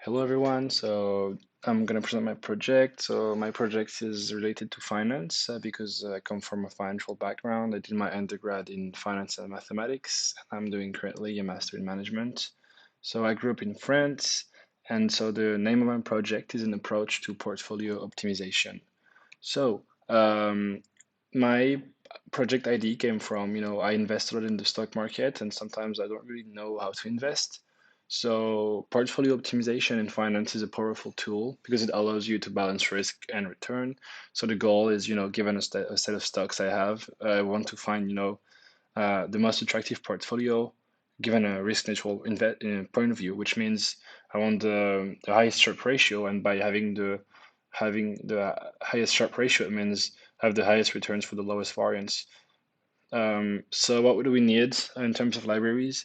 Hello everyone. So I'm gonna present my project. So my project is related to finance because I come from a financial background. I did my undergrad in finance and mathematics. I'm doing currently a master in management. So I grew up in France, and so the name of my project is an approach to portfolio optimization. So my project ID came from, I invest a lot in the stock market, and sometimes I don't really know how to invest. So portfolio optimization in finance is a powerful tool because it allows you to balance risk and return. So the goal is, given a set of stocks I have, I want to find, the most attractive portfolio given a risk neutral point of view, which means I want the highest Sharpe ratio, and by having the highest Sharpe ratio, it means have the highest returns for the lowest variance. So what do we need in terms of libraries?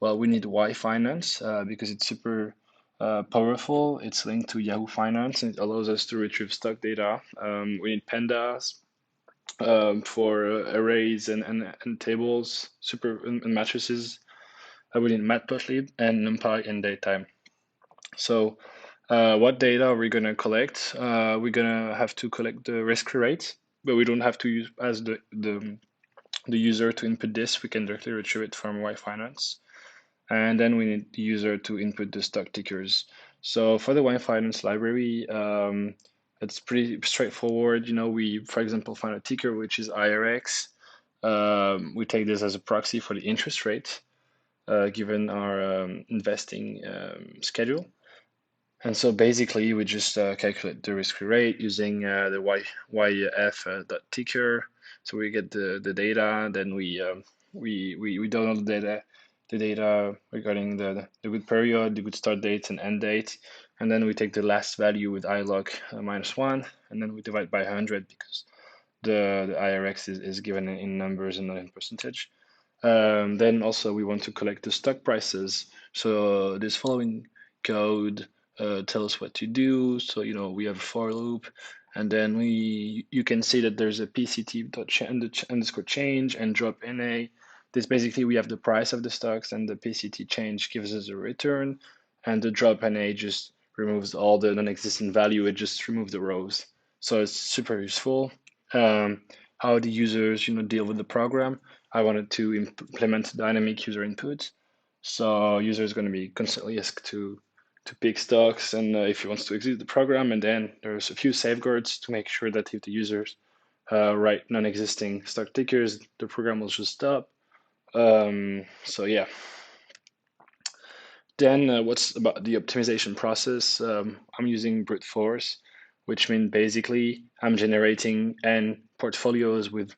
Well, we need Y Finance because it's super powerful. It's linked to Yahoo Finance and it allows us to retrieve stock data. We need Pandas for arrays and tables, super and matrices. We need Matplotlib and NumPy in daytime. So what data are we gonna collect? We're gonna have to collect the risk-free rate, but we don't have to use as the user to input this. We can directly retrieve it from Y Finance. And then we need the user to input the stock tickers. So for the Y Finance library, it's pretty straightforward. We, for example, find a ticker which is IRX. We take this as a proxy for the interest rate given our investing schedule. And so basically, we just calculate the risk-free rate using the YF dot ticker. So we get the data, then we download the data regarding the good period, the good start date and end date, and then we take the last value with ilog -1, and then we divide by 100 because the IRX is given in numbers and not in percentage. Then also we want to collect the stock prices. So this following code tell us what to do. So we have a for loop, and then you can see that there's a PCT underscore change and drop NA. This basically we have the price of the stocks, and the PCT change gives us a return, and the drop NA just removes all the non-existent value. It just removes the rows. So it's super useful. Um, how the users deal with the program. I wanted to implement dynamic user input. So user is going to be constantly asked to pick stocks and if he wants to exit the program, and then there's a few safeguards to make sure that if the users write non-existing stock tickers, the program will just stop. So yeah. Then what's about the optimization process? I'm using brute force, which means basically I'm generating n portfolios with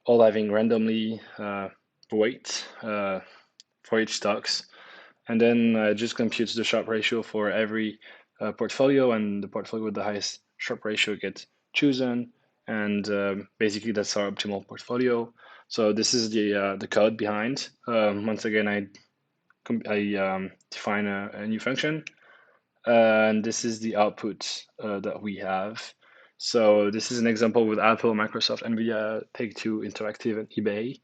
all having randomly weight for each stocks, and then just computes the Sharpe ratio for every portfolio, and the portfolio with the highest Sharpe ratio gets chosen, and basically that's our optimal portfolio. So this is the code behind. Once again, I define a new function, and this is the output that we have. So this is an example with Apple, Microsoft, NVIDIA, Take-Two, Interactive, and eBay.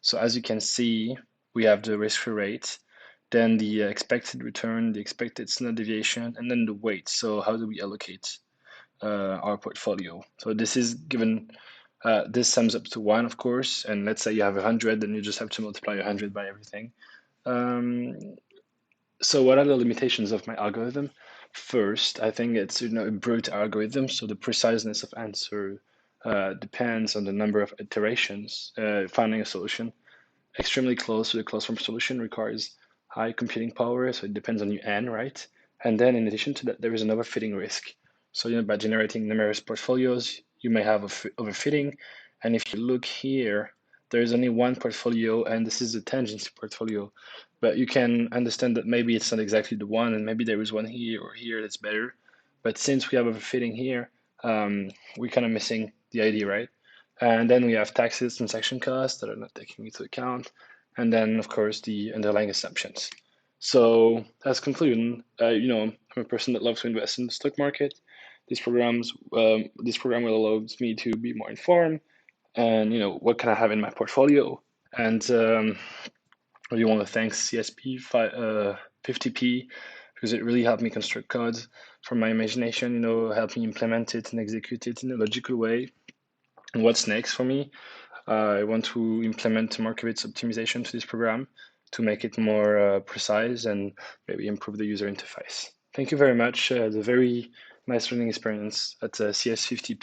So as you can see, we have the risk-free rate, then the expected return, the expected standard deviation, and then the weight. So how do we allocate our portfolio? So this is given, this sums up to 1, of course, and let's say you have 100, then you just have to multiply 100 by everything. So what are the limitations of my algorithm? First, I think it's a brute algorithm, so the preciseness of answer depends on the number of iterations. Finding a solution extremely close to the closed form solution requires high computing power, so it depends on UN, right? And then in addition to that, there is an overfitting risk. So by generating numerous portfolios, you may have overfitting. And if you look here, there is only one portfolio, and this is a tangency portfolio. But you can understand that maybe it's not exactly the one, and maybe there is one here or here that's better. But since we have overfitting here, we're kind of missing the idea, right? And then we have taxes, transaction costs that are not taken into account, and then of course the underlying assumptions. So as conclusion, I'm a person that loves to invest in the stock market. This program will allow me to be more informed, and what can I have in my portfolio. And I really want to thank CSP 50P because it really helped me construct code from my imagination, help me implement it and execute it in a logical way. And what's next for me? I want to implement Markowitz optimization to this program to make it more precise and maybe improve the user interface. Thank you very much. It was a very nice learning experience at CS50P.